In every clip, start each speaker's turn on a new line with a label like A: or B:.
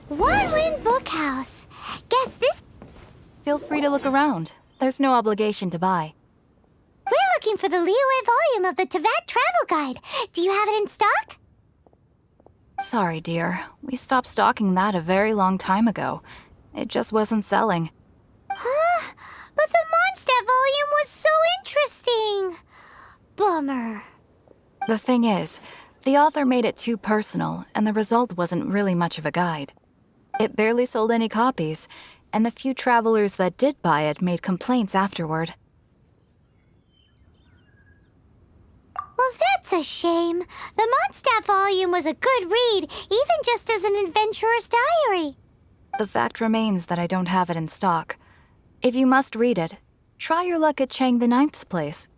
A: One-Win Bookhouse. Guess this...
B: Feel free to look around. There's no obligation to buy.
A: We're looking for the Liyue volume of the Teyvat Travel Guide. Do you have it in stock?
B: Sorry, dear. We stopped stocking that a very long time ago. It just wasn't selling.
A: Huh? But the Mondstadt volume was so interesting. Bummer.
B: The thing is, the author made it too personal, and the result wasn't really much of a guide. It barely sold any copies, and the few travelers that did buy it made complaints afterward.
A: Well, that's a shame. The Mondstadt volume was a good read, even just as an adventurer's diary.
B: The fact remains that I don't have it in stock. If you must read it, try your luck at Chang the Ninth's place.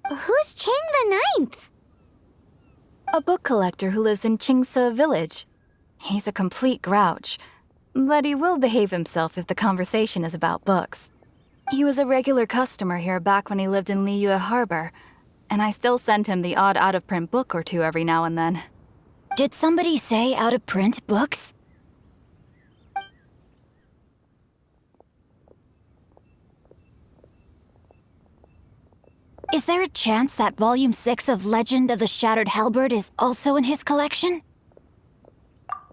A: Who's Chang the Ninth?
B: A book collector who lives in Qingse village. He's a complete grouch, but he will behave himself if the conversation is about books. He was a regular customer here back when he lived in Liyue Harbor, and I still send him the odd out-of-print book or two every now and then.
C: Did somebody say out-of-print books? Is there a chance that Volume 6 of Legend of the Shattered Halberd is also in his collection?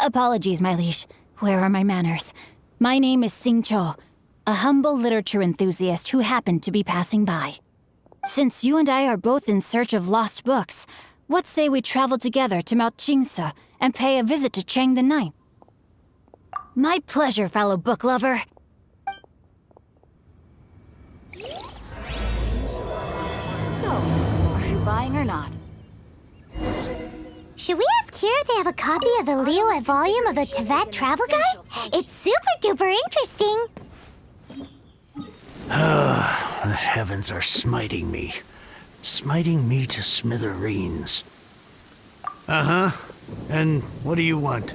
C: Apologies, my liege. Where are my manners? My name is Sing Cho, a humble literature enthusiast who happened to be passing by. Since you and I are both in search of lost books, what say we travel together to Mount Qingse and pay a visit to Chang the Ninth? My pleasure, fellow book lover.
B: So, are you buying or not?
A: Should we ask here if they have a copy of the Liyue volume of the Teyvat Travel Guide? It's super duper interesting.
D: The heavens are smiting me to smithereens. Uh-huh. And what do you want?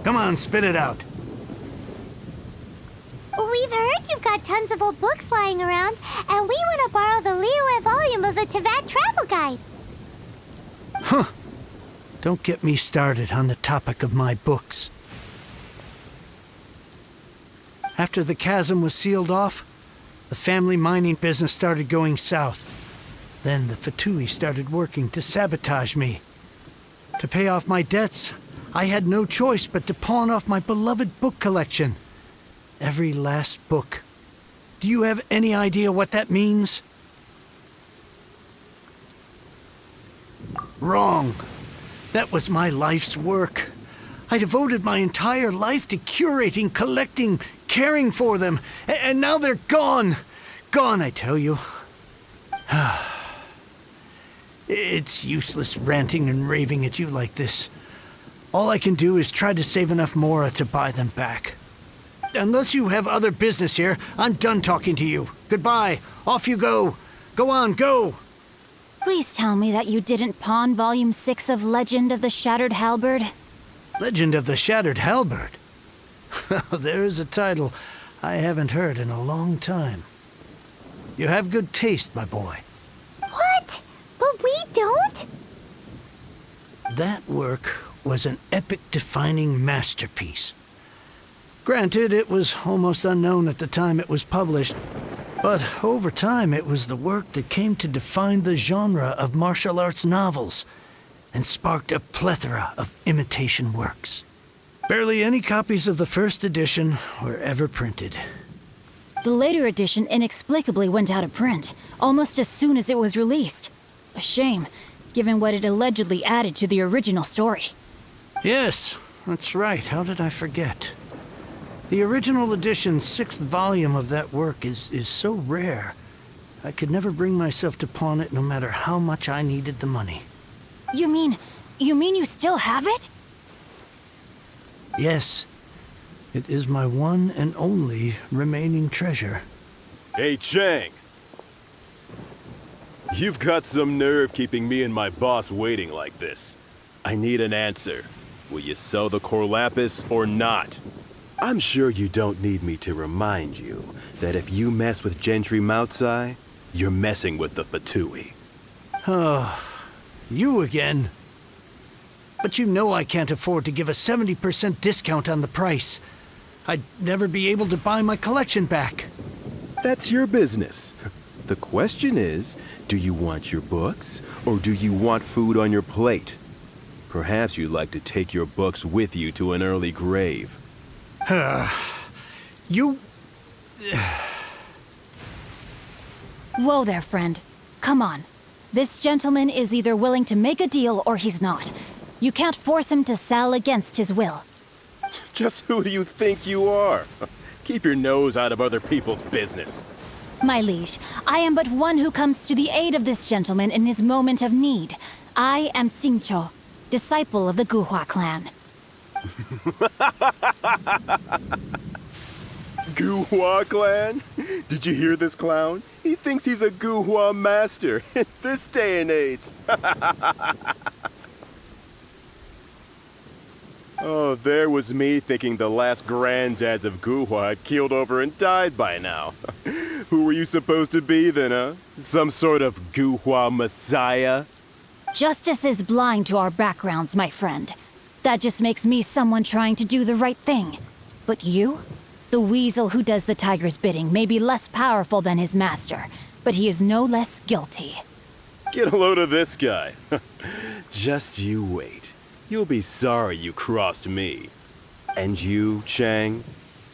D: Come on, spit it out.
A: We've heard you've got tons of old books lying around, and we want to borrow the Liyue volume of the Teyvat Travel Guide.
D: Huh. Don't get me started on the topic of my books. After the chasm was sealed off, the family mining business started going south. Then the Fatui started working to sabotage me. To pay off my debts, I had no choice but to pawn off my beloved book collection. Every last book. Do you have any idea what that means? Wrong. That was my life's work. I devoted my entire life to curating, collecting, caring for them, and now they're gone. Gone, I tell you. It's useless ranting and raving at you like this. All I can do is try to save enough Mora to buy them back. Unless you have other business here, I'm done talking to you. Goodbye. Off you go. Go on, go.
C: Please tell me that you didn't pawn Volume 6 of Legend of the Shattered Halberd.
D: Legend of the Shattered Halberd? There's a title I haven't heard in a long time. You have good taste, my boy.
A: What? But we don't?
D: That work was an epic-defining masterpiece. Granted, it was almost unknown at the time it was published, but over time it was the work that came to define the genre of martial arts novels and sparked a plethora of imitation works. Barely any copies of the first edition were ever printed.
C: The later edition inexplicably went out of print, almost as soon as it was released. A shame, given what it allegedly added to the original story.
D: Yes, that's right. How did I forget? The original edition's 6th volume of that work is so rare, I could never bring myself to pawn it no matter how much I needed the money.
C: You mean you still have it?
D: Yes. It is my one and only remaining treasure.
E: Hey, Chang! You've got some nerve keeping me and my boss waiting like this. I need an answer. Will you sell the core lapis or not? I'm sure you don't need me to remind you that if you mess with Gentry Moutsai, you're messing with the Fatui.
D: Oh, you again. But you know I can't afford to give a 70% discount on the price. I'd never be able to buy my collection back.
E: That's your business. The question is, do you want your books, or do you want food on your plate? Perhaps you'd like to take your books with you to an early grave.
D: You...
C: Whoa there, friend. Come on. This gentleman is either willing to make a deal or he's not. You can't force him to sell against his will.
E: Just who do you think you are? Keep your nose out of other people's business.
C: My liege, I am but one who comes to the aid of this gentleman in his moment of need. I am Xingqiu, disciple of the Guhua clan.
E: Guhua clan? Did you hear this clown? He thinks he's a Guhua master in this day and age. Oh, there was me thinking the last granddads of Guhua had keeled over and died by now. Who were you supposed to be then, huh? Some sort of Guhua messiah?
C: Justice is blind to our backgrounds, my friend. That just makes me someone trying to do the right thing. But you? The weasel who does the tiger's bidding may be less powerful than his master, but he is no less guilty.
E: Get a load of this guy. Just you wait. You'll be sorry you crossed me. And you, Chang,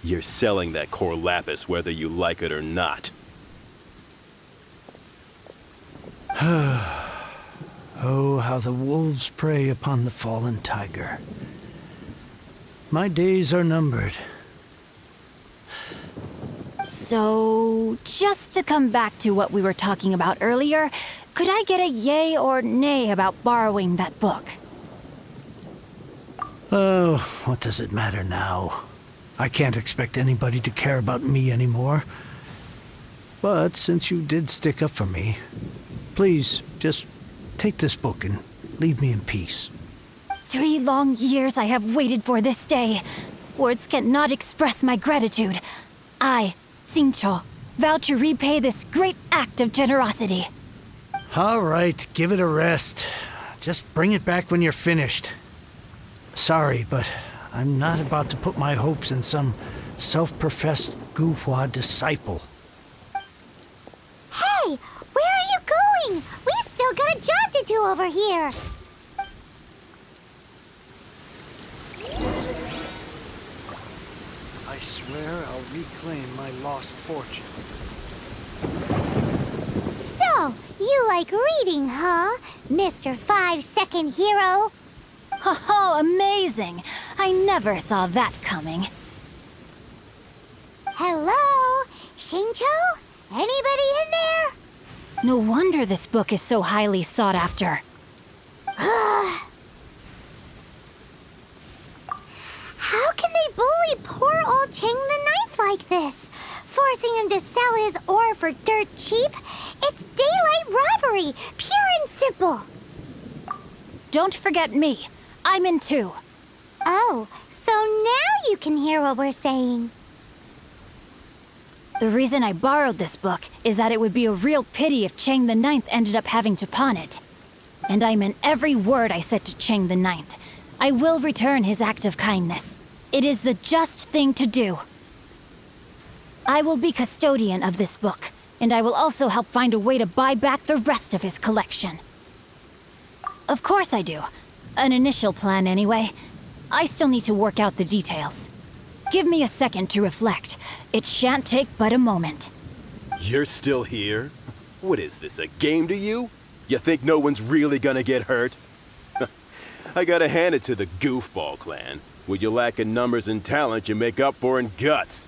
E: you're selling that core lapis whether you like it or not.
D: Oh, how the wolves prey upon the fallen tiger. My days are numbered.
C: So, just to come back to what we were talking about earlier, could I get a yay or nay about borrowing that book?
D: Oh, what does it matter now? I can't expect anybody to care about me anymore. But since you did stick up for me, please, just take this book and leave me in peace.
C: 3 long years I have waited for this day. Words cannot express my gratitude. I, Xingqiu, vow to repay this great act of generosity.
D: All right, give it a rest. Just bring it back when you're finished. Sorry, but I'm not about to put my hopes in some self-professed Guhua disciple.
A: Hey, where are you going? We've still got a job to do over here.
D: I swear I'll reclaim my lost fortune.
A: So, you like reading, huh, Mr. 5-second hero?
C: Oh, amazing! I never saw that coming.
A: Hello? Xingqiu? Anybody in there?
C: No wonder this book is so highly sought after.
A: How can they bully poor old Chang the Ninth like this? Forcing him to sell his ore for dirt cheap? It's daylight robbery, pure and simple.
C: Don't forget me. I'm in too.
A: Oh, so now you can hear what we're saying.
C: The reason I borrowed this book is that it would be a real pity if Chang the Ninth ended up having to pawn it. And I meant every word I said to Chang the Ninth. I will return his act of kindness. It is the just thing to do. I will be custodian of this book, and I will also help find a way to buy back the rest of his collection. Of course I do. An initial plan, anyway. I still need to work out the details. Give me a second to reflect. It shan't take but a moment.
E: You're still here? What is this, a game to you? You think no one's really gonna get hurt? I gotta hand it to the Goofball clan. What you lack in numbers and talent, you make up for in guts.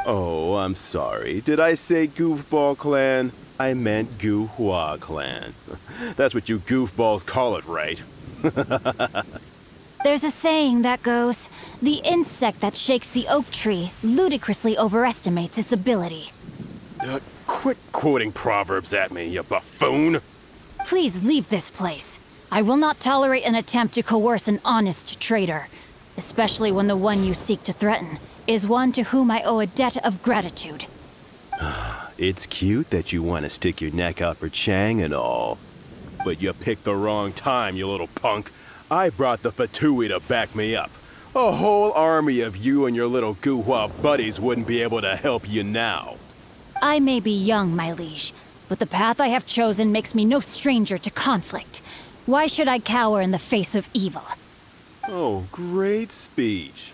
E: Oh, I'm sorry. Did I say Goofball clan? I meant Guhua clan. That's what you goofballs call it, right?
C: There's a saying that goes, the insect that shakes the oak tree ludicrously overestimates its ability.
E: Quit quoting proverbs at me, you buffoon!
C: Please leave this place. I will not tolerate an attempt to coerce an honest trader, especially when the one you seek to threaten is one to whom I owe a debt of gratitude.
E: It's cute that you want to stick your neck out for Chang and all. But you picked the wrong time, you little punk. I brought the Fatui to back me up. A whole army of you and your little Guhua buddies wouldn't be able to help you now.
C: I may be young, my liege, but the path I have chosen makes me no stranger to conflict. Why should I cower in the face of evil?
E: Oh, great speech.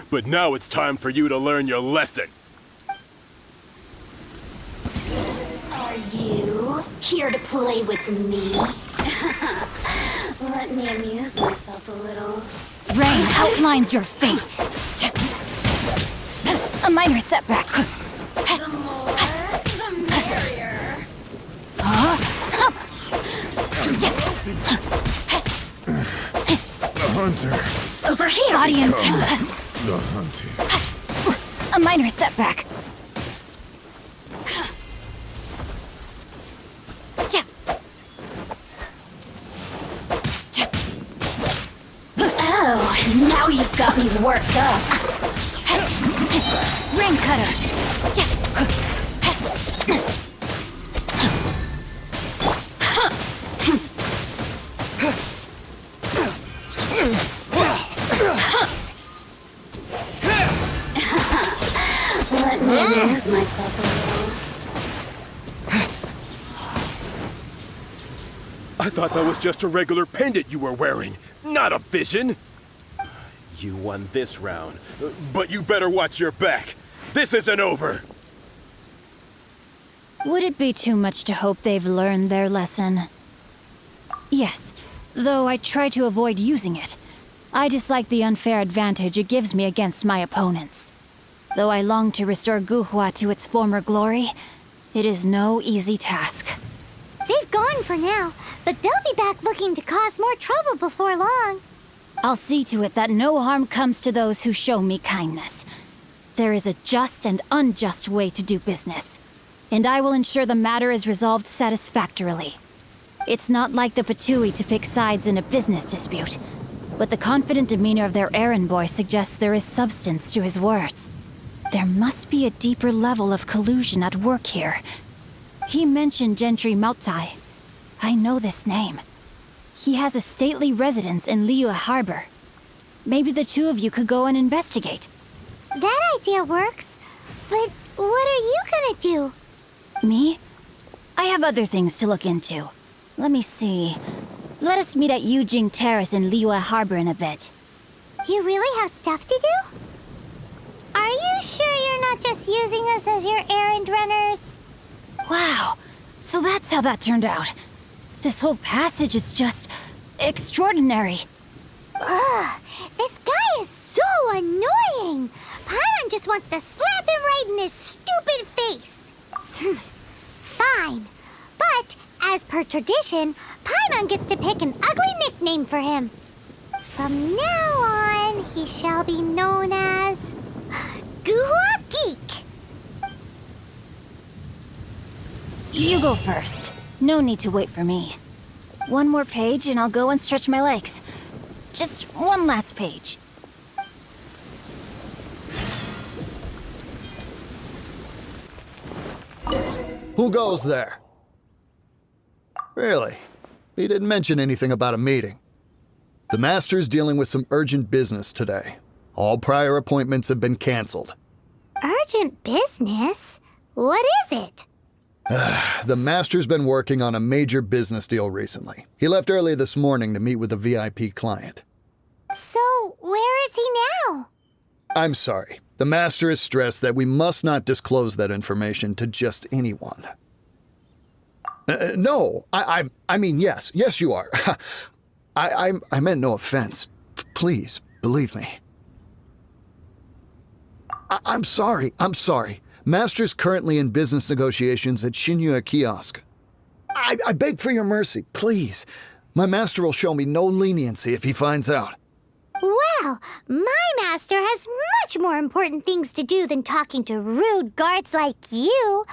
E: But now it's time for you to learn your lesson.
F: Are you here to play with me? Let me amuse myself a little.
C: Rain outlines your fate. A minor setback.
F: The more, the merrier.
G: The hunter.
C: Over here. Body and
G: The hunting.
C: a minor setback.
F: Oh, now you've got me worked up.
C: Rain cutter.
F: Let me amuse myself a little.
E: I thought that was just a regular pendant you were wearing, not a vision. You won this round, but you better watch your back. This isn't over.
C: Would it be too much to hope they've learned their lesson? Yes, though I try to avoid using it. I dislike the unfair advantage it gives me against my opponents. Though I long to restore Guhua to its former glory, it is no easy task.
A: They've gone for now, but they'll be back looking to cause more trouble before long.
C: I'll see to it that no harm comes to those who show me kindness. There is a just and unjust way to do business, and I will ensure the matter is resolved satisfactorily. It's not like the Fatui to pick sides in a business dispute, but the confident demeanor of their errand boy suggests there is substance to his words. There must be a deeper level of collusion at work here. He mentioned Gentry Mautai. I know this name. He has a stately residence in Liyue Harbor. Maybe the two of you could go and investigate.
A: That idea works, but what are you gonna do?
C: Me? I have other things to look into. Let me see. Let us meet at Yujing Terrace in Liyue Harbor in a bit.
A: You really have stuff to do? Are you sure you're not just using us as your errand runners?
C: Wow, so that's how that turned out. This whole passage is just extraordinary.
A: Ugh, this guy is so annoying. Paimon just wants to slap him right in his stupid face. Fine, but as per tradition, Paimon gets to pick an ugly nickname for him. From now on, he shall be known as Guhua Geek.
C: You go first. No need to wait for me. One more page and I'll go and stretch my legs. Just one last page.
H: Who goes there? Really? He didn't mention anything about a meeting. The Master's dealing with some urgent business today. All prior appointments have been canceled.
A: Urgent business? What is it?
H: The Master's been working on a major business deal recently. He left early this morning to meet with a VIP client.
A: So, where is he now?
H: I'm sorry. The Master is stressed that we must not disclose that information to just anyone. No, I mean, yes. Yes, you are. I meant no offense. Please, believe me. I'm sorry. Master's currently in business negotiations at Shinya Kiosk. I beg for your mercy, please. My master will show me no leniency if he finds out.
A: Well, my master has much more important things to do than talking to rude guards like you.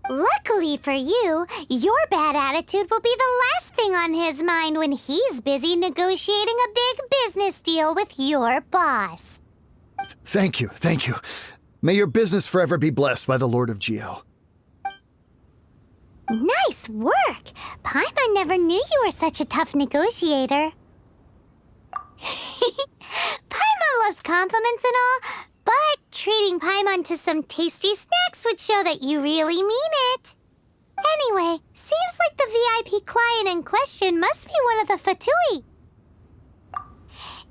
A: Luckily for you, your bad attitude will be the last thing on his mind when he's busy negotiating a big business deal with your boss.
H: Thank you. May your business forever be blessed by the Lord of Geo.
A: Nice work! Paimon never knew you were such a tough negotiator. compliments and all, but treating Paimon to some tasty snacks would show that you really mean it. Anyway, seems like the VIP client in question must be one of the Fatui.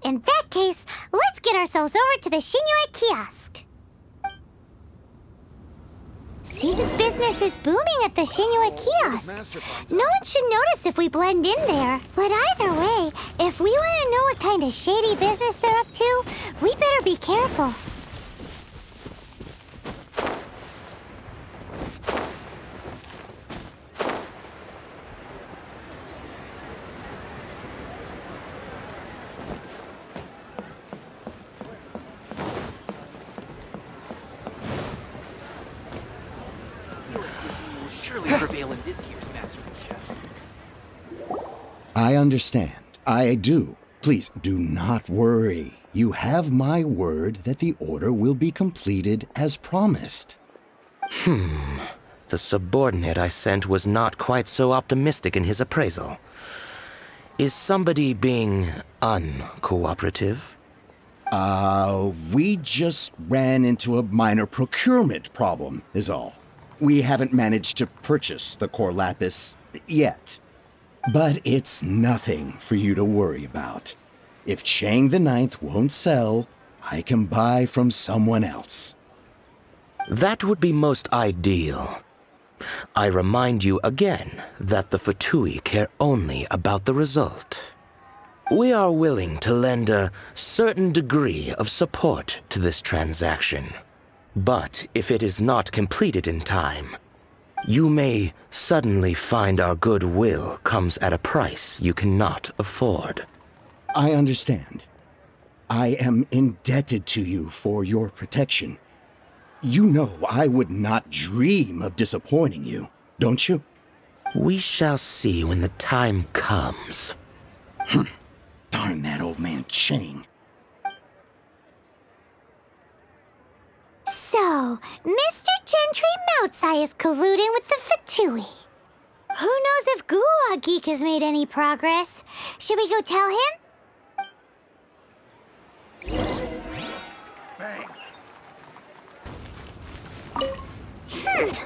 A: In that case, let's get ourselves over to the Shinue kiosk. Seems business is booming at the Shinue kiosk. No one should notice if we blend in there. But either way, if we want to know what kind of shady business they're up to, we better be careful.
I: Surely prevail in this year's Masterful Chefs.
J: I understand. I do. Please do not worry. You have my word that the order will be completed as promised.
I: The subordinate I sent was not quite so optimistic in his appraisal. Is somebody being uncooperative?
J: We just ran into a minor procurement problem, is all. We haven't managed to purchase the core lapis yet. But it's nothing for you to worry about. If Chang the Ninth won't sell, I can buy from someone else.
I: That would be most ideal. I remind you again that the Fatui care only about the result. We are willing to lend a certain degree of support to this transaction. But if it is not completed in time, you may suddenly find our goodwill comes at a price you cannot afford.
J: I understand. I am indebted to you for your protection. You know I would not dream of disappointing you, don't you?
I: We shall see when the time comes.
J: Darn that old man Chang.
A: So, Mr. Gentry Moutsai is colluding with the Fatui. Who knows if Guwa Geek has made any progress? Should we go tell him?
G: Bang!
A: You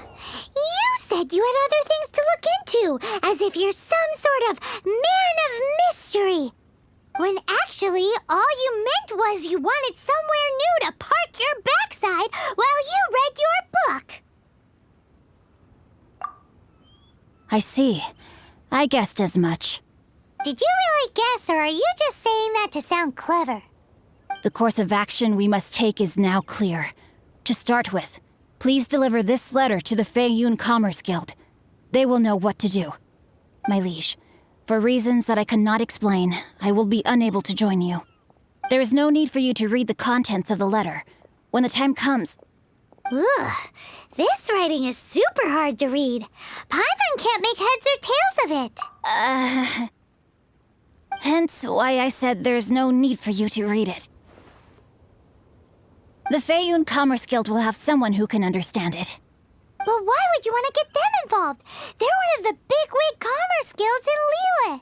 A: said you had other things to look into, as if you're some sort of man of mystery. When actually, all you meant was you wanted somewhere new to park your backside while you read your book.
C: I see. I guessed as much.
A: Did you really guess, or are you just saying that to sound clever?
C: The course of action we must take is now clear. To start with, please deliver this letter to the Feiyun Commerce Guild. They will know what to do. My liege, for reasons that I cannot explain, I will be unable to join you. There is no need for you to read the contents of the letter. When the time comes...
A: Ugh, this writing is super hard to read. Paimon can't make heads or tails of it.
C: Hence why I said there's no need for you to read it. The Feiyun Commerce Guild will have someone who can understand it.
A: But why would you want to get them involved? They're one of the bigwig commerce guilds in Liyue.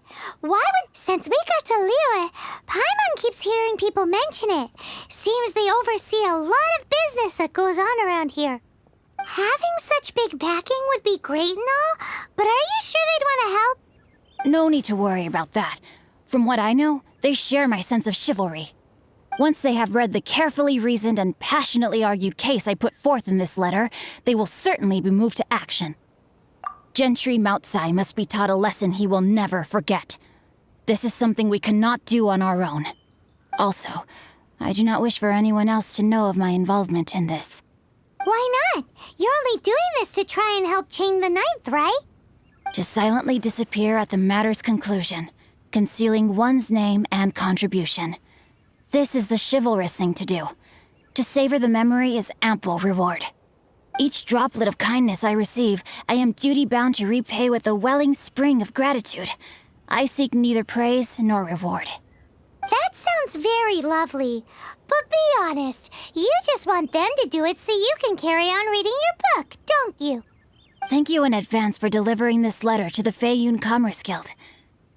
A: Since we got to Liyue, Paimon keeps hearing people mention it. Seems they oversee a lot of business that goes on around here. Having such big backing would be great and all, but are you sure they'd want to help?
C: No need to worry about that. From what I know, they share my sense of chivalry. Once they have read the carefully reasoned and passionately argued case I put forth in this letter, they will certainly be moved to action. Gentry Moutsai must be taught a lesson he will never forget. This is something we cannot do on our own. Also, I do not wish for anyone else to know of my involvement in this.
A: Why not? You're only doing this to try and help Chang the Ninth, right?
C: To silently disappear at the matter's conclusion, concealing one's name and contribution. This is the chivalrous thing to do. To savor the memory is ample reward. Each droplet of kindness I receive, I am duty-bound to repay with a welling spring of gratitude. I seek neither praise nor reward.
A: That sounds very lovely. But be honest, you just want them to do it so you can carry on reading your book, don't you?
C: Thank you in advance for delivering this letter to the Feiyun Commerce Guild.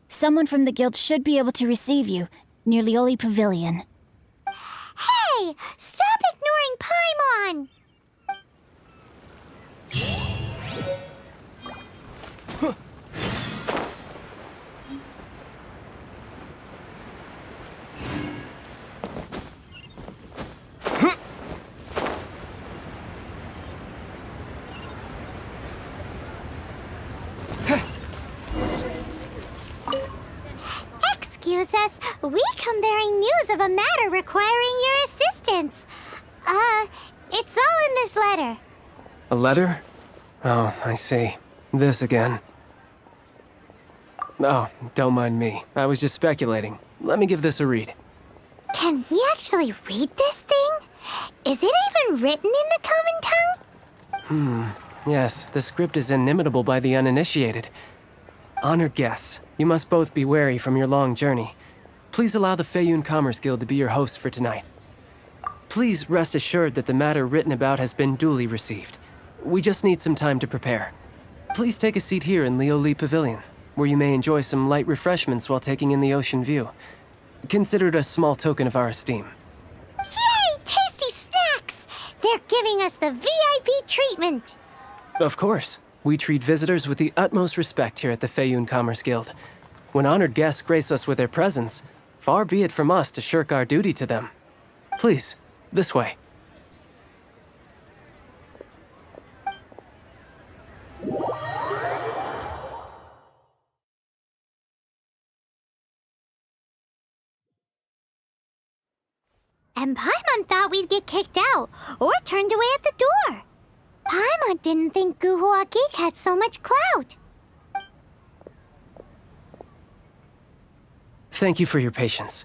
C: Someone from the guild should be able to receive you near Lioli Pavilion.
A: Hey, Hey! Stop ignoring Paimon! Excuse us, we come bearing news of a matter requiring your assistance. It's all in this letter.
K: A letter? Oh, I see. This again. Oh, don't mind me. I was just speculating. Let me give this a read.
A: Can we actually read this thing? Is it even written in the common tongue?
K: Yes, the script is inimitable by the uninitiated. Honored guests, you must both be wary from your long journey. Please allow the Feiyun Commerce Guild to be your host for tonight. Please rest assured that the matter written about has been duly received. We just need some time to prepare. Please take a seat here in Leo Lee Pavilion, where you may enjoy some light refreshments while taking in the ocean view. Consider it a small token of our esteem.
A: Yay! Tasty snacks! They're giving us the VIP treatment.
K: Of course. We treat visitors with the utmost respect here at the Feiyun Commerce Guild. When honored guests grace us with their presence, far be it from us to shirk our duty to them. Please, this way.
A: And Paimon thought we'd get kicked out, or turned away at the door. Paimon didn't think Guhua Geek had so much clout.
K: Thank you for your patience.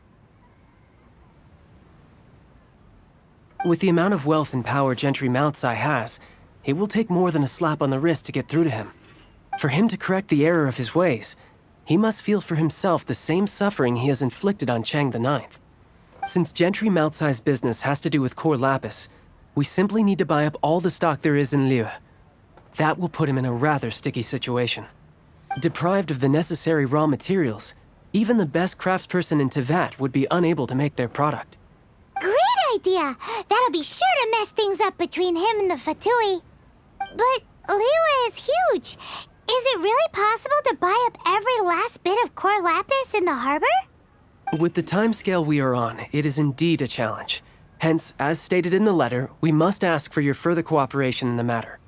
K: With the amount of wealth and power Gentry Moutsai has, it will take more than a slap on the wrist to get through to him. For him to correct the error of his ways, he must feel for himself the same suffering he has inflicted on Chang the Ninth. Since Gentry Moutsai's business has to do with core lapis, we simply need to buy up all the stock there is in Liu. That will put him in a rather sticky situation. Deprived of the necessary raw materials, even the best craftsperson in Tevat would be unable to make their product.
A: Great idea! That'll be sure to mess things up between him and the Fatui. But Liyue is huge. Is it really possible to buy up every last bit of core lapis in the harbor?
K: With the timescale we are on, it is indeed a challenge. Hence, as stated in the letter, we must ask for your further cooperation in the matter.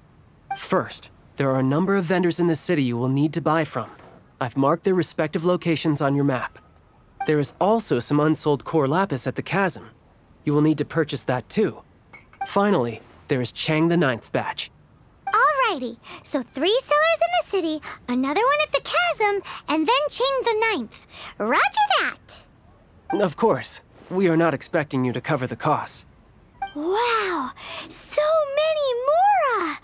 K: First, there are a number of vendors in the city you will need to buy from. I've marked their respective locations on your map. There is also some unsold core lapis at the chasm. You will need to purchase that too. Finally, there is Chang the Ninth's batch.
A: Alrighty, so 3 sellers in the city, another one at the chasm, and then Chang the Ninth. Roger that!
K: Of course, we are not expecting you to cover the costs.
A: Wow, so many more!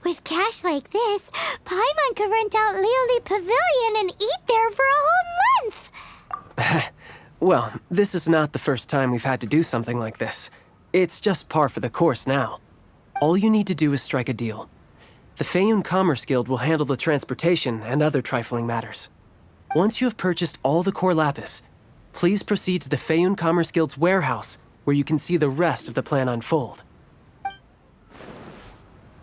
A: With cash like this, Paimon could rent out Lioli Pavilion and eat there for a whole month!
K: Well, this is not the first time we've had to do something like this. It's just par for the course now. All you need to do is strike a deal. The Feiyun Commerce Guild will handle the transportation and other trifling matters. Once you have purchased all the core lapis, please proceed to the Feiyun Commerce Guild's warehouse, where you can see the rest of the plan unfold.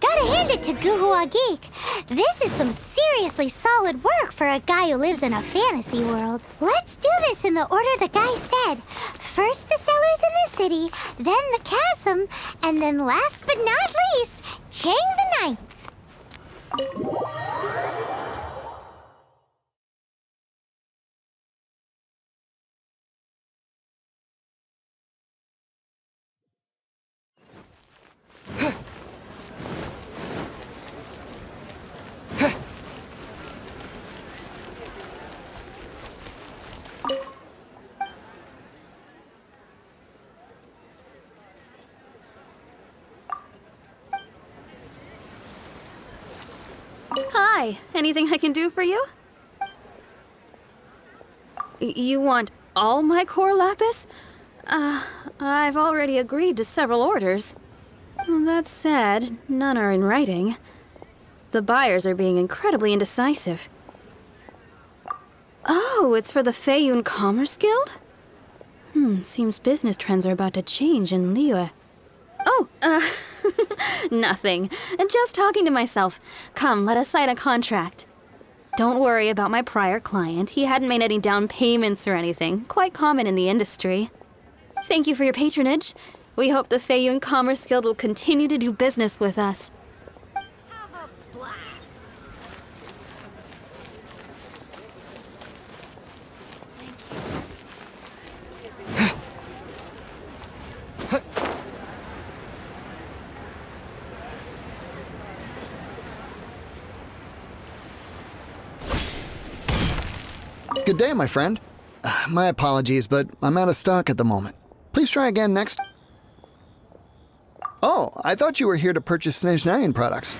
A: Gotta hand it to Guhua Geek. This is some seriously solid work for a guy who lives in a fantasy world. Let's do this in the order the guy said. First the sellers in the city, then the chasm, and then last but not least, Chang the Ninth.
B: Hi, anything I can do for you? You want all my core lapis? I've already agreed to several orders. That said, none are in writing. The buyers are being incredibly indecisive. Oh, it's for the Feiyun Commerce Guild?
L: Seems business trends are about to change in Liyue. Oh, nothing. Just talking to myself. Come, let us sign a contract. Don't worry about my prior client. He hadn't made any down payments or anything. Quite common in the industry. Thank you for your patronage. We hope the Feiyun Commerce Guild will continue to do business with us.
A: Have a blast.
H: Good day, my friend. My apologies, but I'm out of stock at the moment. Please try again next. Oh, I thought you were here to purchase Snezhnayan products.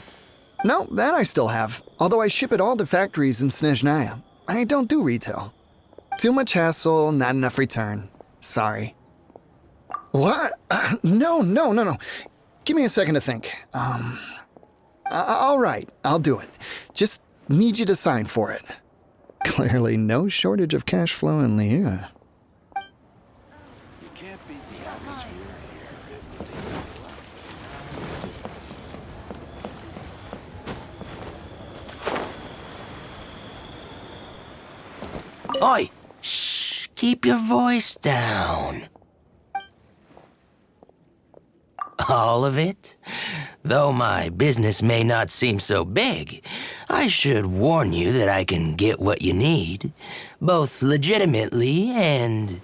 H: No, that I still have, although I ship it all to factories in Snezhnaya. I don't do retail. Too much hassle, not enough return. Sorry. What? No. Give me a second to think. All right, I'll do it. Just need you to sign for it. Clearly no shortage of cash flow in Liyue.
G: You can't beat the atmosphere here.
I: Oi! Shh! Keep your voice down. All of it? Though my business may not seem so big, I should warn you that I can get what you need, both legitimately and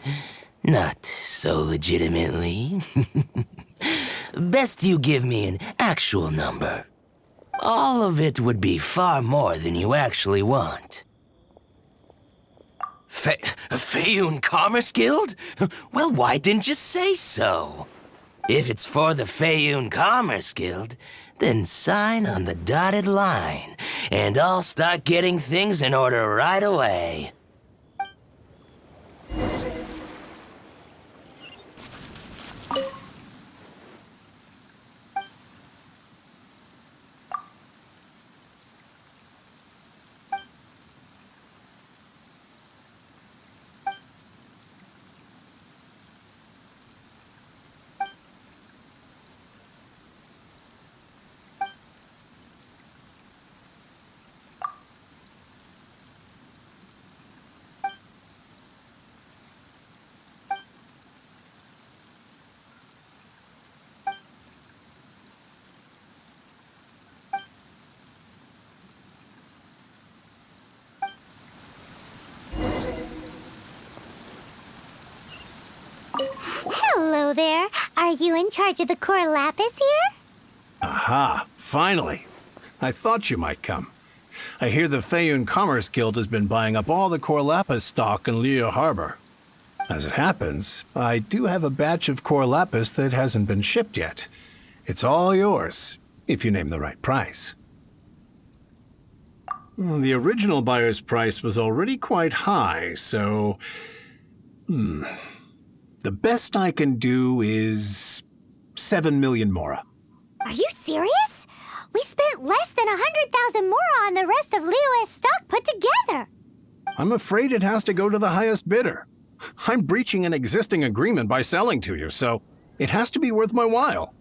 I: not so legitimately. Best you give me an actual number. All of it would be far more than you actually want. Feiyun Commerce Guild? Well, why didn't you say so? If it's for the Feiyun Commerce Guild, then sign on the dotted line, and I'll start getting things in order right away.
A: Hello there. Are you in charge of the core lapis here?
D: Aha, finally. I thought you might come. I hear the Feiyun Commerce Guild has been buying up all the core lapis stock in Liyue Harbor. As it happens, I do have a batch of core lapis that hasn't been shipped yet. It's all yours, if you name the right price. The original buyer's price was already quite high, so... The best I can do is 7 million mora.
A: Are you serious? We spent less than 100,000 mora on the rest of Liyue's stock put together.
D: I'm afraid it has to go to the highest bidder. I'm breaching an existing agreement by selling to you, so it has to be worth my while.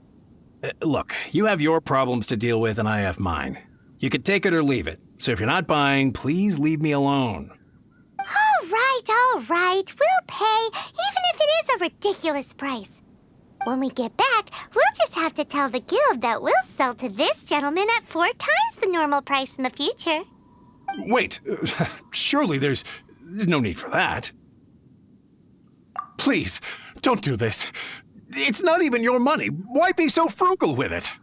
D: Look, you have your problems to deal with and I have mine. You could take it or leave it, so if you're not buying, please leave me alone.
A: All right. We'll pay, even if it is a ridiculous price. When we get back, we'll just have to tell the guild that we'll sell to this gentleman at 4 times the normal price in the future.
D: Wait, surely there's no need for that. Please, don't do this. It's not even your money. Why be so frugal with it?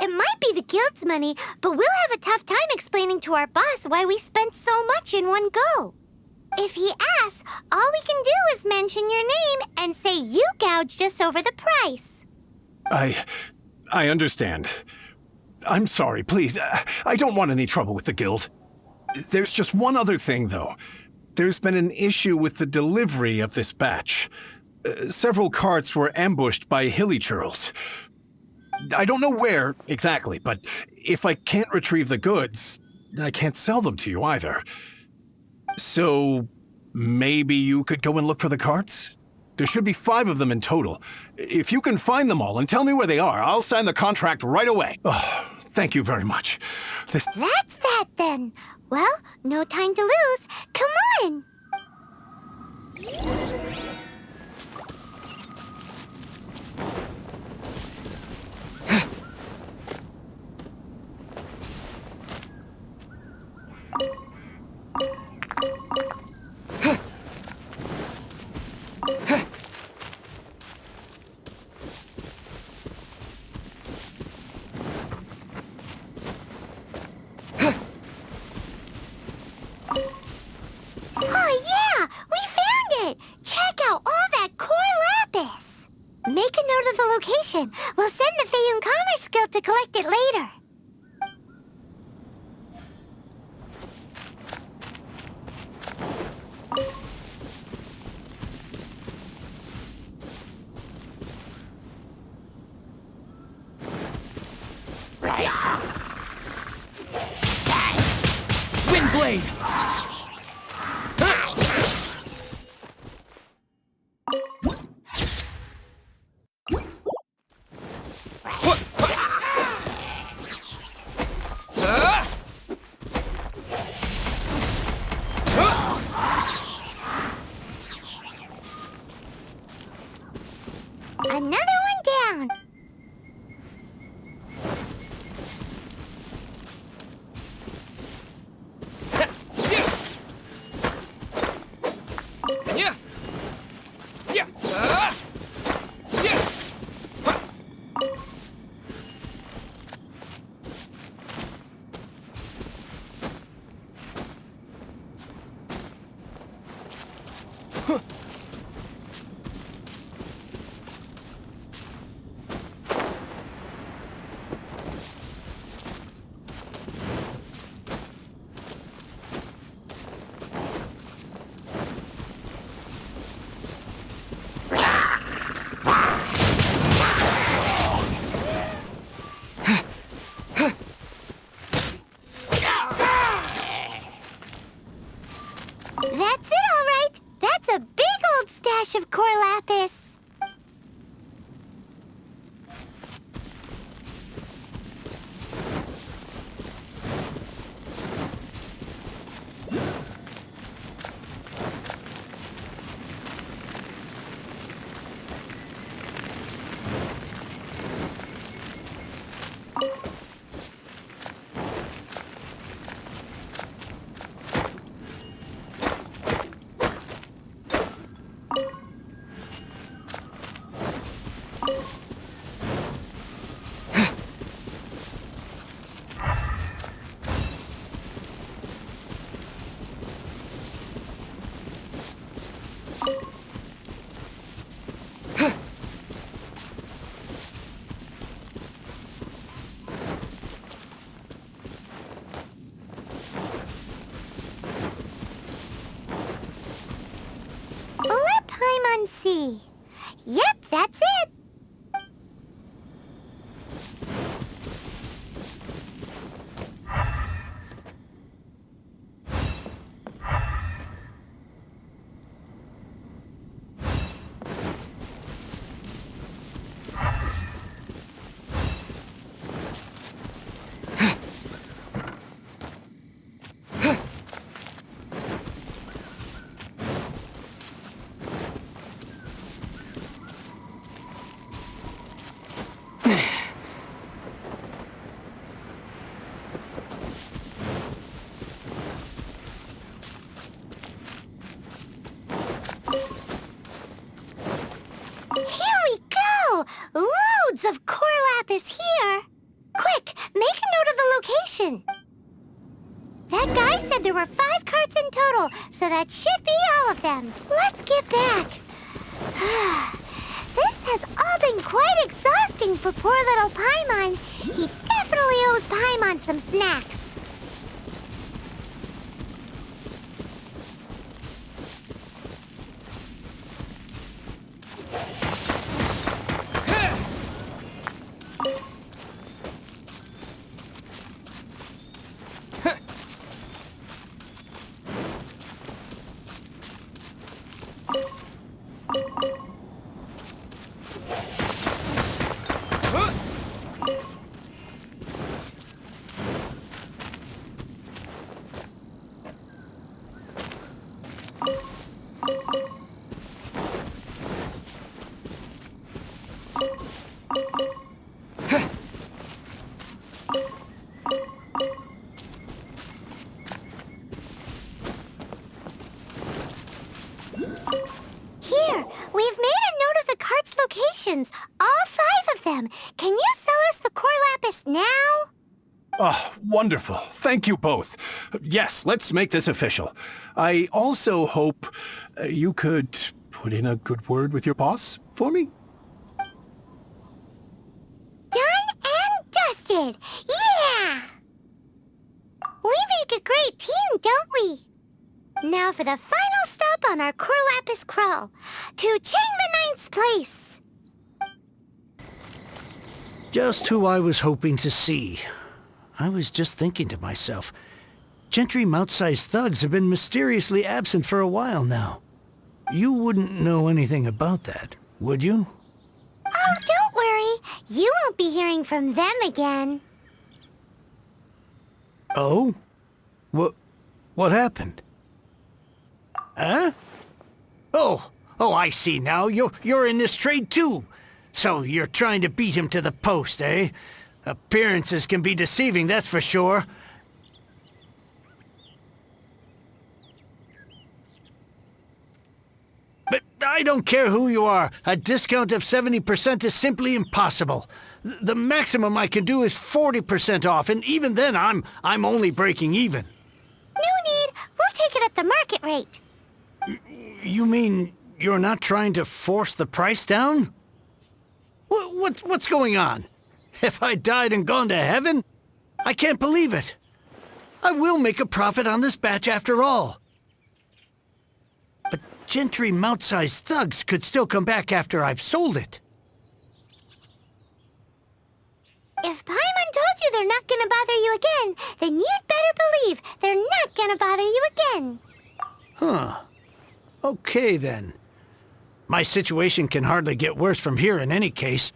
A: It might be the guild's money, but we'll have a tough time explaining to our boss why we spent so much in one go. If he asks, all we can do is mention your name and say you gouged us over the price.
D: I understand. I'm sorry, please. I don't want any trouble with the guild. There's just one other thing, though. There's been an issue with the delivery of this batch. Several carts were ambushed by hilly churls. I don't know where exactly, but if I can't retrieve the goods, I can't sell them to you either. So maybe you could go and look for the carts?
M: There should be 5 of them in total. If you can find them all and tell me where they are, I'll sign the contract right away. Oh, thank you very much.
A: That's that then. Well, no time to lose. Come on! Oh yeah! We found it! Check out all that core lapis! Make a note of the location. We'll send the Fayum Commerce Guild to collect it later.
K: Windblade!
A: Another one down. That's it, all right. That's a big old stash of core lapis. C. Yep, that's it. Here we go! Loads of core lapis here! Quick, make a note of the location! That guy said there were 5 carts in total, so that should be all of them. Let's get back. This has all been quite exhausting for poor little Paimon. He definitely owes Paimon some snacks. potions, all 5 of them. Can you sell us the core lapis now?
M: Oh, wonderful. Thank you both. Yes, let's make this official. I also hope you could put in a good word with your boss for me.
A: Done and dusted. Yeah! We make a great team, don't we? Now for the final stop on our core lapis crawl. To Chang the Ninth's place.
D: Just who I was hoping to see. I was just thinking to myself, Gentry mouth-sized thugs have been mysteriously absent for a while now. You wouldn't know anything about that, would you?
A: Oh, don't worry. You won't be hearing from them again.
D: Oh? What happened? Huh? Oh, I see now. You're in this trade too. So you're trying to beat him to the post, eh? Appearances can be deceiving, that's for sure. But I don't care who you are. A discount of 70% is simply impossible. The maximum I can do is 40% off, and even then I'm only breaking even.
A: No need. We'll take it at the market rate.
D: You mean you're not trying to force the price down? What's going on? Have I died and gone to heaven? I can't believe it. I will make a profit on this batch after all. But Gentry mouth-sized thugs could still come back after I've sold it.
A: If Paimon told you they're not gonna bother you again, then you'd better believe they're not gonna bother you again.
D: Huh. Okay then. My situation can hardly get worse from here in any case.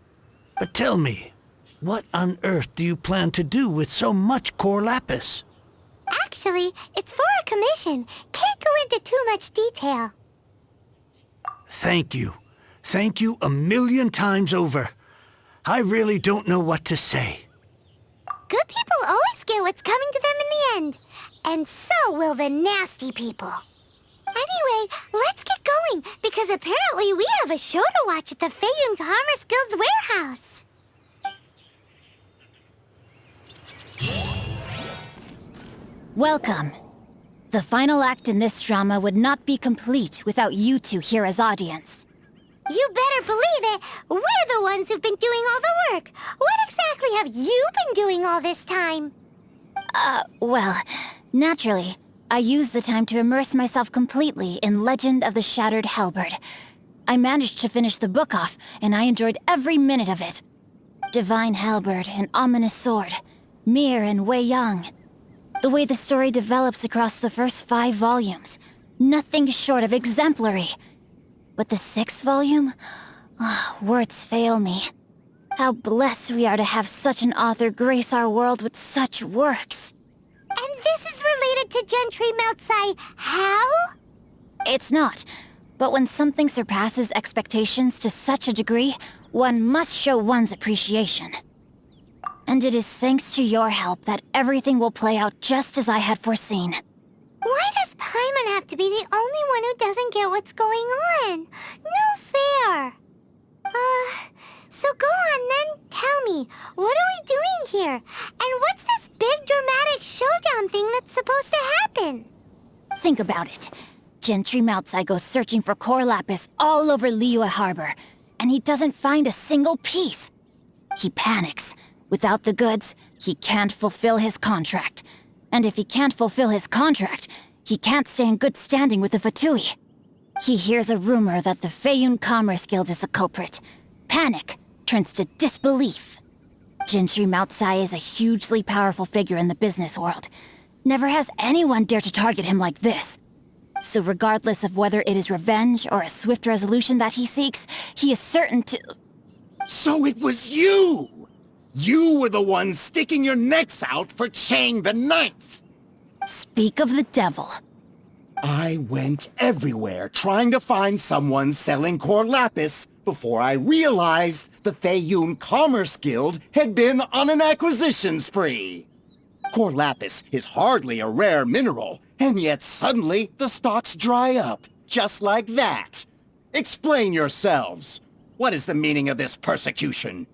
D: But tell me, what on earth do you plan to do with so much core lapis?
A: Actually, it's for a commission. Can't go into too much detail.
D: Thank you. Thank you 1,000,000 times over. I really don't know what to say.
A: Good people always get what's coming to them in the end. And so will the nasty people. Anyway, let's get going, because apparently we have a show to watch at the Feiyun Commerce Guild's warehouse.
C: Welcome. The final act in this drama would not be complete without you two here as audience.
A: You better believe it. We're the ones who've been doing all the work. What exactly have you been doing all this time?
C: Well, naturally, I used the time to immerse myself completely in Legend of the Shattered Halberd. I managed to finish the book off, and I enjoyed every minute of it. Divine Halberd, an ominous sword. Mir and Wei Yang. The way the story develops across the first 5 volumes. Nothing short of exemplary. But the 6th volume? Words fail me. How blessed we are to have such an author grace our world with such works.
A: And this is related to Gentry Moutsai how?
C: It's not. But when something surpasses expectations to such a degree, one must show one's appreciation. And it is thanks to your help that everything will play out just as I had foreseen.
A: Why does Paimon have to be the only one who doesn't get what's going on? No fair. So go on then, tell me, what are we doing here? And what's this big dramatic showdown thing that's supposed to happen?
C: Think about it. Gentry Moutsai goes searching for core lapis all over Liyue Harbor, and he doesn't find a single piece. He panics. Without the goods, he can't fulfill his contract. And if he can't fulfill his contract, he can't stay in good standing with the Fatui. He hears a rumor that the Feiyun Commerce Guild is the culprit. Panic turns to disbelief. Gentry Moutsai is a hugely powerful figure in the business world. Never has anyone dared to target him like this. So regardless of whether it is revenge or a swift resolution that he seeks, he is certain to...
J: So it was you! You were the one sticking your necks out for Chang the Ninth!
C: Speak of the devil.
J: I went everywhere trying to find someone selling core lapis before I realized the Feiyun Commerce Guild had been on an acquisition spree. Core lapis is hardly a rare mineral, and yet suddenly the stocks dry up, just like that. Explain yourselves. What is the meaning of this persecution?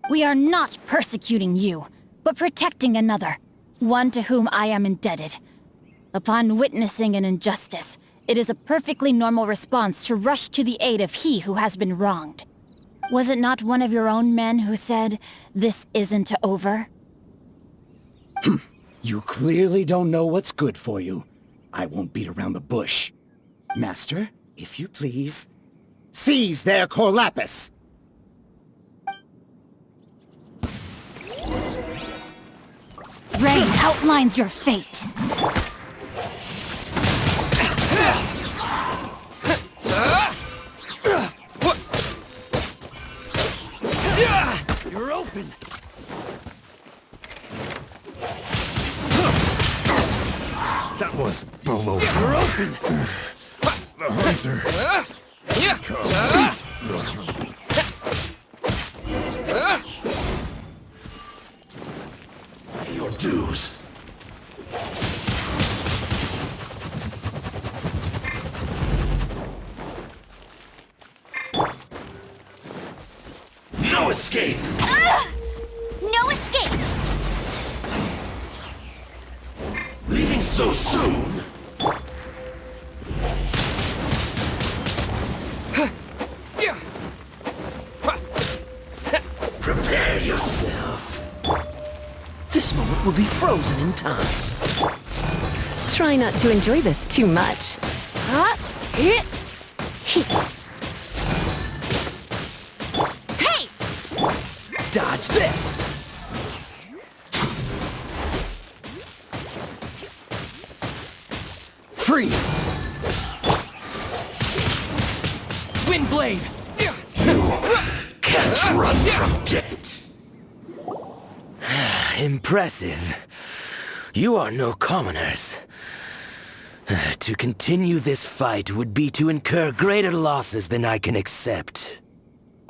C: We are not persecuting you, but protecting another, one to whom I am indebted. Upon witnessing an injustice, it is a perfectly normal response to rush to the aid of he who has been wronged. Was it not one of your own men who said, "This isn't over"?
J: You clearly don't know what's good for you. I won't beat around the bush. Master, if you please, seize their Corlapis!
C: Rain outlines your fate.
D: You're open. That was below. You're open. The hunter. Your dues. No escape.
A: No escape!
D: Leaving so soon. Prepare yourself.
N: This moment will be frozen in time. Try not to enjoy this too much.
A: Hey!
N: Dodge this! Freeze! Windblade!
D: Can't run from death.
I: Impressive. You are no commoners. To continue this fight would be to incur greater losses than I can accept.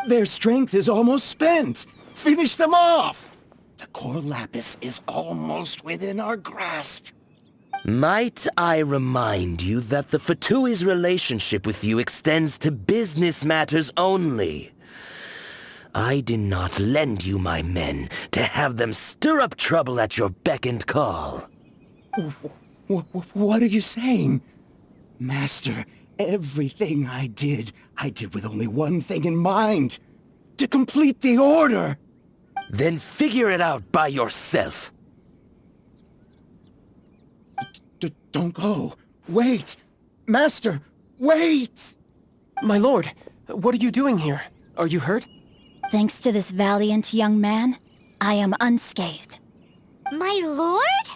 J: Their strength is almost spent. Finish them off! The Corlapis is almost within our grasp.
I: Might I remind you that the Fatui's relationship with you extends to business matters only? I did not lend you my men to have them stir up trouble at your beck and call.
J: What are you saying? Master, everything I did with only one thing in mind. To complete the order!
I: Then figure it out by yourself.
J: Don't go. Wait! Master, wait!
K: My lord, what are you doing here? Are you hurt?
C: Thanks to this valiant young man, I am unscathed.
A: My lord?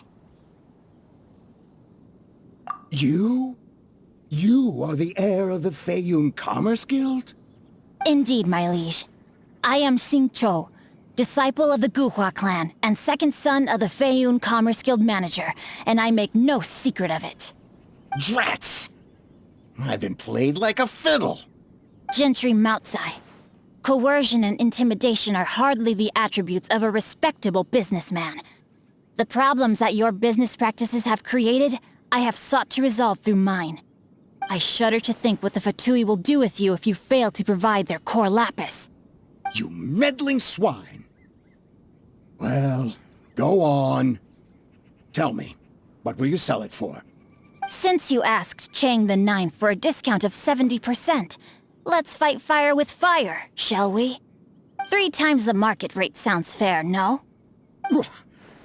J: You? You are the heir of the Feiyun Commerce Guild?
C: Indeed, my liege. I am Xingqiu, disciple of the Guhua clan and second son of the Feiyun Commerce Guild manager, and I make no secret of it.
J: Drats! I've been played like a fiddle.
C: Gentry Moutsai. Coercion and intimidation are hardly the attributes of a respectable businessman. The problems that your business practices have created, I have sought to resolve through mine. I shudder to think what the Fatui will do with you if you fail to provide their core lapis.
J: You meddling swine! Well, go on. Tell me, what will you sell it for?
C: Since you asked Chang the Ninth for a discount of 70%, let's fight fire with fire, shall we? 3 times the market rate sounds fair, no?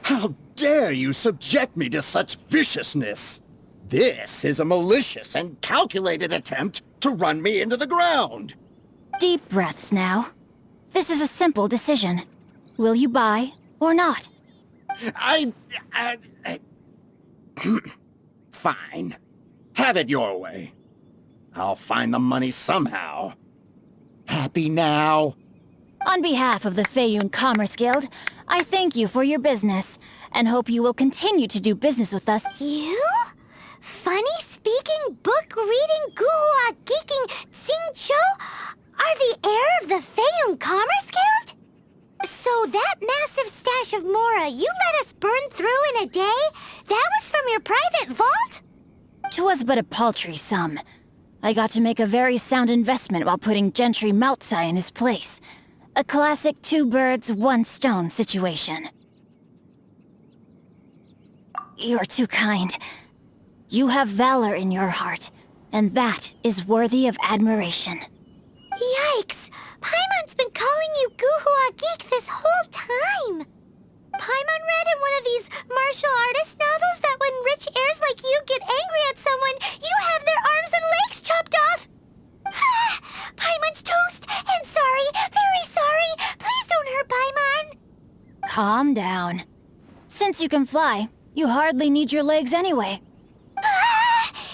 J: How dare you subject me to such viciousness? This is a malicious and calculated attempt to run me into the ground.
C: Deep breaths now. This is a simple decision. Will you buy or not?
J: Fine. Have it your way. I'll find the money somehow. Happy now?
C: On behalf of the Feiyun Commerce Guild, I thank you for your business, and hope you will continue to do business with us.
A: You? Funny-speaking, book-reading, guhua geeking Xingqiu are the heir of the Feiyun Commerce Guild? So that massive stash of Mora you let us burn through in a day, that was from your private vault?
C: 'Twas but a paltry sum. I got to make a very sound investment while putting Gentry Maltsai in his place. A classic two birds, one stone situation. You're too kind. You have valor in your heart, and that is worthy of admiration.
A: Yikes! Paimon's been calling you Guhua Geek this whole time! Paimon read in one of these martial artist novels that when rich heirs like you get angry at someone, you have their arms and legs chopped off! Paimon's toast! And sorry, very sorry! Please don't hurt Paimon!
C: Calm down. Since you can fly, you hardly need your legs anyway.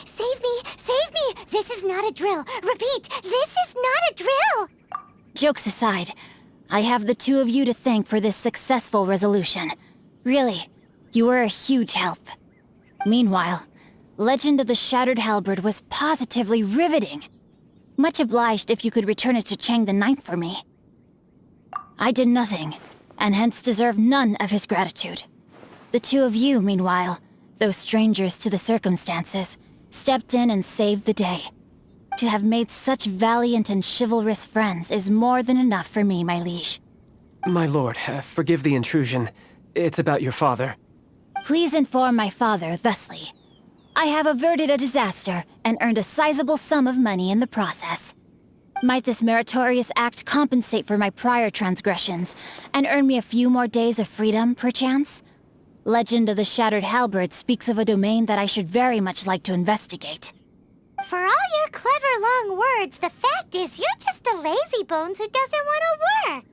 A: Save me! Save me! This is not a drill! Repeat, this is not a drill!
C: Jokes aside, I have the two of you to thank for this successful resolution. Really, you were a huge help. Meanwhile, Legend of the Shattered Halberd was positively riveting. Much obliged if you could return it to Chang the Ninth for me. I did nothing, and hence deserve none of his gratitude. The two of you, meanwhile, though strangers to the circumstances, stepped in and saved the day. To have made such valiant and chivalrous friends is more than enough for me, my liege.
K: My lord, forgive the intrusion. It's about your father.
C: Please inform my father thusly. I have averted a disaster and earned a sizable sum of money in the process. Might this meritorious act compensate for my prior transgressions and earn me a few more days of freedom, perchance? Legend of the Shattered Halberd speaks of a domain that I should very much like to investigate.
A: For all your clever long words, the fact is you're just a lazybones who doesn't want to work.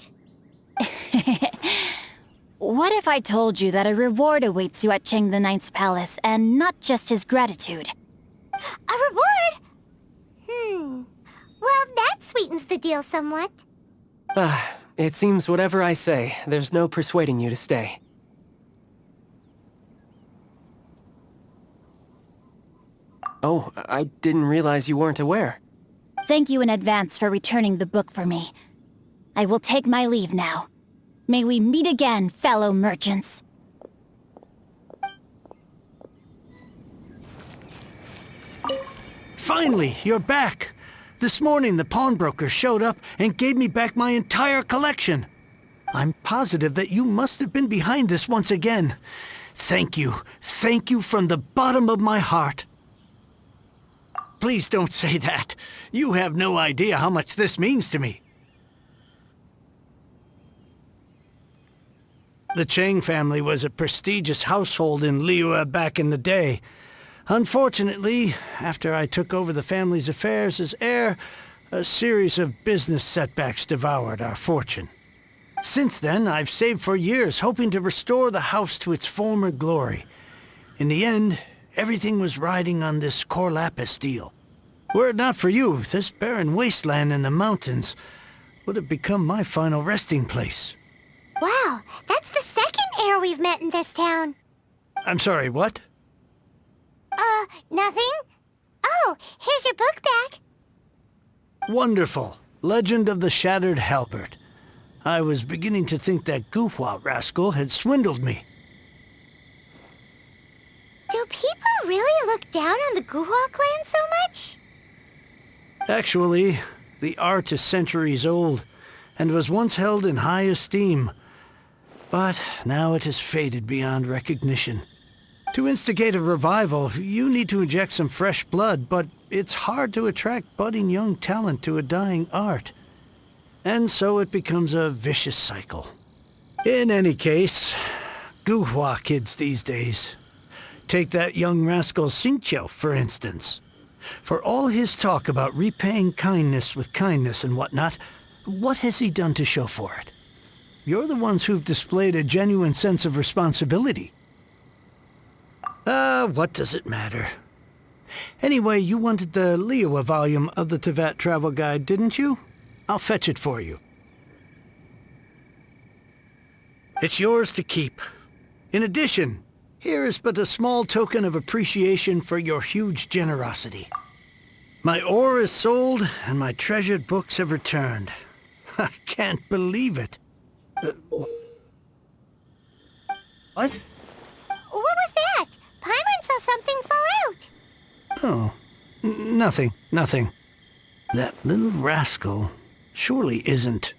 C: What if I told you that a reward awaits you at Chang the Ninth's palace, and not just his gratitude?
A: A reward? Well, that sweetens the deal somewhat.
K: It seems whatever I say, there's no persuading you to stay. Oh, I didn't realize you weren't aware.
C: Thank you in advance for returning the book for me. I will take my leave now. May we meet again, fellow merchants.
D: Finally, you're back. This morning, the pawnbroker showed up and gave me back my entire collection. I'm positive that you must have been behind this once again. Thank you. Thank you from the bottom of my heart. Please don't say that. You have no idea how much this means to me. The Chang family was a prestigious household in Liyue back in the day. Unfortunately, after I took over the family's affairs as heir, a series of business setbacks devoured our fortune. Since then, I've saved for years, hoping to restore the house to its former glory. In the end, everything was riding on this Core Lapis deal. Were it not for you, this barren wasteland in the mountains would have become my final resting place.
A: Wow, that's the second heir we've met in this town.
D: I'm sorry, what?
A: Nothing? Oh, here's your book back.
D: Wonderful. Legend of the Shattered Halberd. I was beginning to think that Guhua rascal had swindled me.
A: Do people really look down on the Guhua clan so much?
D: Actually, the art is centuries old, and was once held in high esteem. But now it has faded beyond recognition. To instigate a revival, you need to inject some fresh blood, but it's hard to attract budding young talent to a dying art. And so it becomes a vicious cycle. In any case, Guhua kids these days. Take that young rascal Xingqiu, for instance. For all his talk about repaying kindness with kindness and whatnot, what has he done to show for it? You're the ones who've displayed a genuine sense of responsibility. What does it matter? Anyway, you wanted the Liyue volume of the Teyvat travel guide, didn't you? I'll fetch it for you. It's yours to keep. In addition, here is but a small token of appreciation for your huge generosity. My ore is sold, and my treasured books have returned. I can't believe it. What?
A: What was that? Paimon saw something fall out.
D: Oh, Nothing. That little rascal surely isn't...